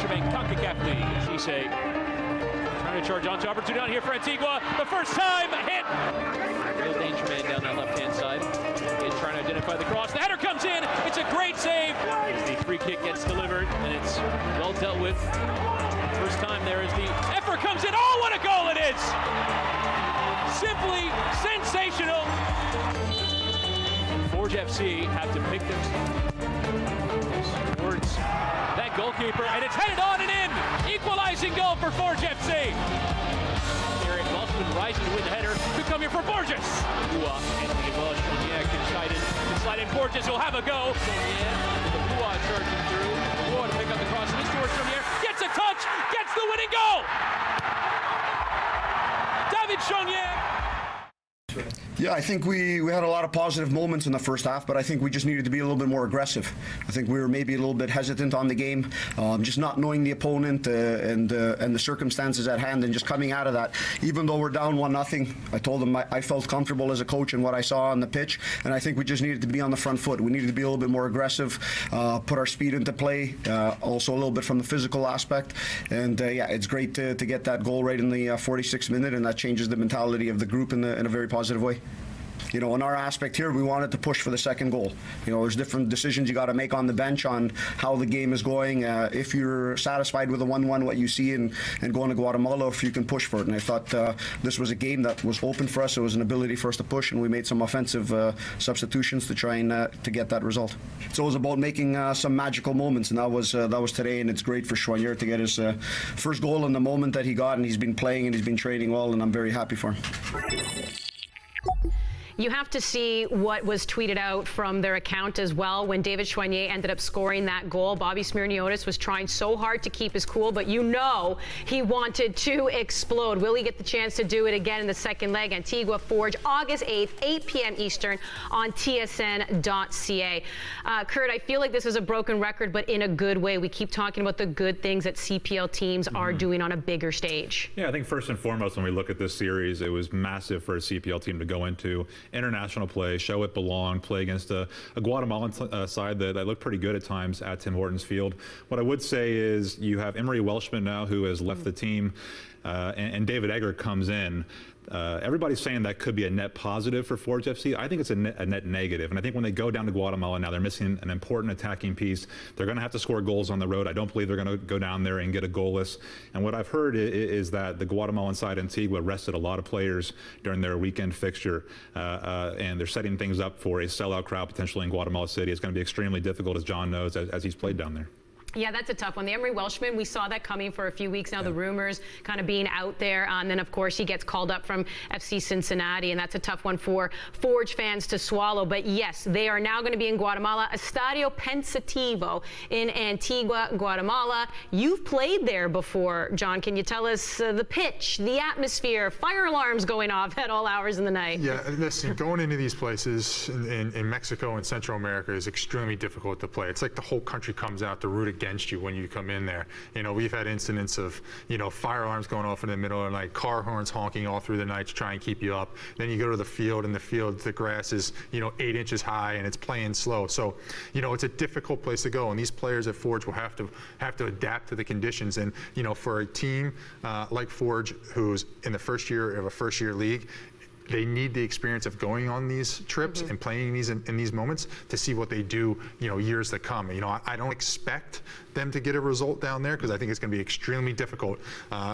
featuring CONCACAF League. Cisse trying to charge onto opportunity down here for Antigua. The first time hit. Real danger man down that left-hand side. Is trying to identify the cross. The header comes in. It's a great save. The free kick gets delivered, and it's well dealt with. First time there is the effort comes in. Oh, what a goal it is! Simply sensational. Forge FC have to pick them towards that goalkeeper, and it's headed on and in. Equalizing goal for Forge FC. Eric Larson rising to win the header. Could come here for Borges. Anthony can slide in. Borges will have a go. The Bua charging through. Bua to pick up the cross. And this towards from here. Gets a touch. Gets the winning goal. David Chonier. Yeah, I think we had a lot of positive moments in the first half, but I think we just needed to be a little bit more aggressive. I think we were maybe a little bit hesitant on the game, just not knowing the opponent and the circumstances at hand, and just coming out of that. Even though we're down 1-0, I told them I felt comfortable as a coach in what I saw on the pitch, and I think we just needed to be on the front foot. We needed to be a little bit more aggressive, put our speed into play, also a little bit from the physical aspect. And yeah, it's great to get that goal right in the 46th minute, and that changes the mentality of the group in a very positive way. You know, in our aspect here, we wanted to push for the second goal. You know, there's different decisions you got to make on the bench on how the game is going. If you're satisfied with the 1-1, what you see, and going to Guatemala, if you can push for it. And I thought this was a game that was open for us. It was an ability for us to push, and we made some offensive substitutions to try and to get that result. So it was about making some magical moments, and that was today. And it's great for Chonier to get his first goal in the moment that he got, and he's been playing and he's been training well, and I'm very happy for him. You have to see what was tweeted out from their account as well when David Chonier ended up scoring that goal. Bobby Smirniotis was trying so hard to keep his cool, but you know he wanted to explode. Will he get the chance to do it again in the second leg? Antigua Forge, August 8th, 8 p.m. Eastern on tsn.ca. Kurt, I feel like this is a broken record, but in a good way. We keep talking about the good things that CPL teams are doing on a bigger stage. Yeah, I think first and foremost, when we look at this series, it was massive for a CPL team to go into international play, show it belonged, play against a Guatemalan side that looked pretty good at times at Tim Hortons Field. What I would say is you have Emery Welshman now, who has left the team, and David Egger comes in. Everybody's saying that could be a net positive for Forge FC. I think it's a net negative. And I think when they go down to Guatemala now, they're missing an important attacking piece. They're going to have to score goals on the road. I don't believe they're going to go down there and get a goalless. And what I've heard is that the Guatemalan side, Antigua, rested a lot of players during their weekend fixture. And they're setting things up for a sellout crowd potentially in Guatemala City. It's going to be extremely difficult, as John knows, as he's played down there. Yeah, that's a tough one. The Emery Welshman, we saw that coming for a few weeks now, the rumors kind of being out there. And then, of course, he gets called up from FC Cincinnati, and that's a tough one for Forge fans to swallow. But, yes, they are now going to be in Guatemala, Estadio Pensativo in Antigua, Guatemala. You've played there before, John. Can you tell us the pitch, the atmosphere, fire alarms going off at all hours in the night? Yeah, listen, going into these places in Mexico and Central America is extremely difficult to play. It's like the whole country comes out to root against you when you come in there. You know, we've had incidents of, you know, fire alarms going off in the middle of the night, car horns honking all through the night to try and keep you up. Then you go to the field, and the grass is, you know, 8 inches high, and it's playing slow. So, you know, it's a difficult place to go, and these players at Forge will have to adapt to the conditions. And, you know, for a team like Forge, who's in the first year of a first-year league, they need the experience of going on these trips and playing these in these moments to see what they do, you know, years to come. You know, I don't expect them to get a result down there because I think it's going to be extremely difficult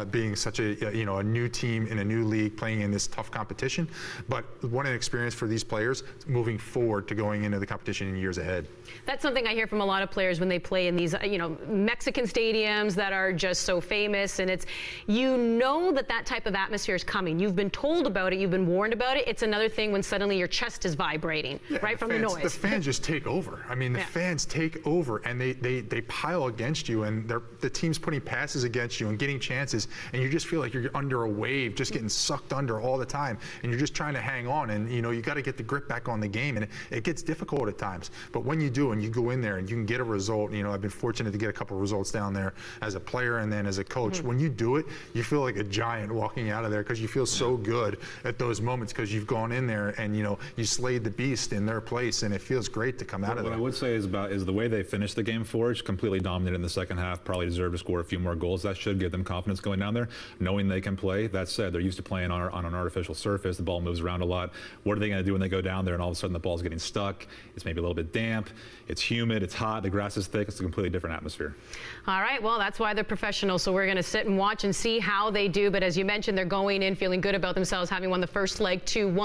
being such a, you know, a new team in a new league playing in this tough competition. But what an experience for these players moving forward to going into the competition in years ahead. That's something I hear from a lot of players when they play in these, you know, Mexican stadiums that are just so famous. And it's, you know, that type of atmosphere is coming. You've been told about it. You've been warned about it. It's another thing when suddenly your chest is vibrating, right, from the noise. The fans just take over. I mean, the fans take over, and they pile against you, and the team's putting passes against you and getting chances, and you just feel like you're under a wave, just getting sucked under all the time, and you're just trying to hang on, and, you know, you got to get the grip back on the game, and it gets difficult at times. But when you do, and you go in there and you can get a result, you know, I've been fortunate to get a couple of results down there as a player and then as a coach. When you do it, you feel like a giant walking out of there because you feel so good at those moments. moments because you've gone in there and, you slayed the beast in their place, and it feels great to come out of there. What I would say is the way they finished the game Forge, completely dominated in the second half, probably deserved to score a few more goals. That should give them confidence going down there, knowing they can play. That said, they're used to playing on an artificial surface. The ball moves around a lot. What are they going to do when they go down there and all of a sudden the ball's getting stuck? It's maybe a little bit damp. It's humid. It's hot. The grass is thick. It's a completely different atmosphere. All right. Well, that's why they're professionals. So we're going to sit and watch and see how they do. But as you mentioned, they're going in feeling good about themselves, having won the first leg 2-1.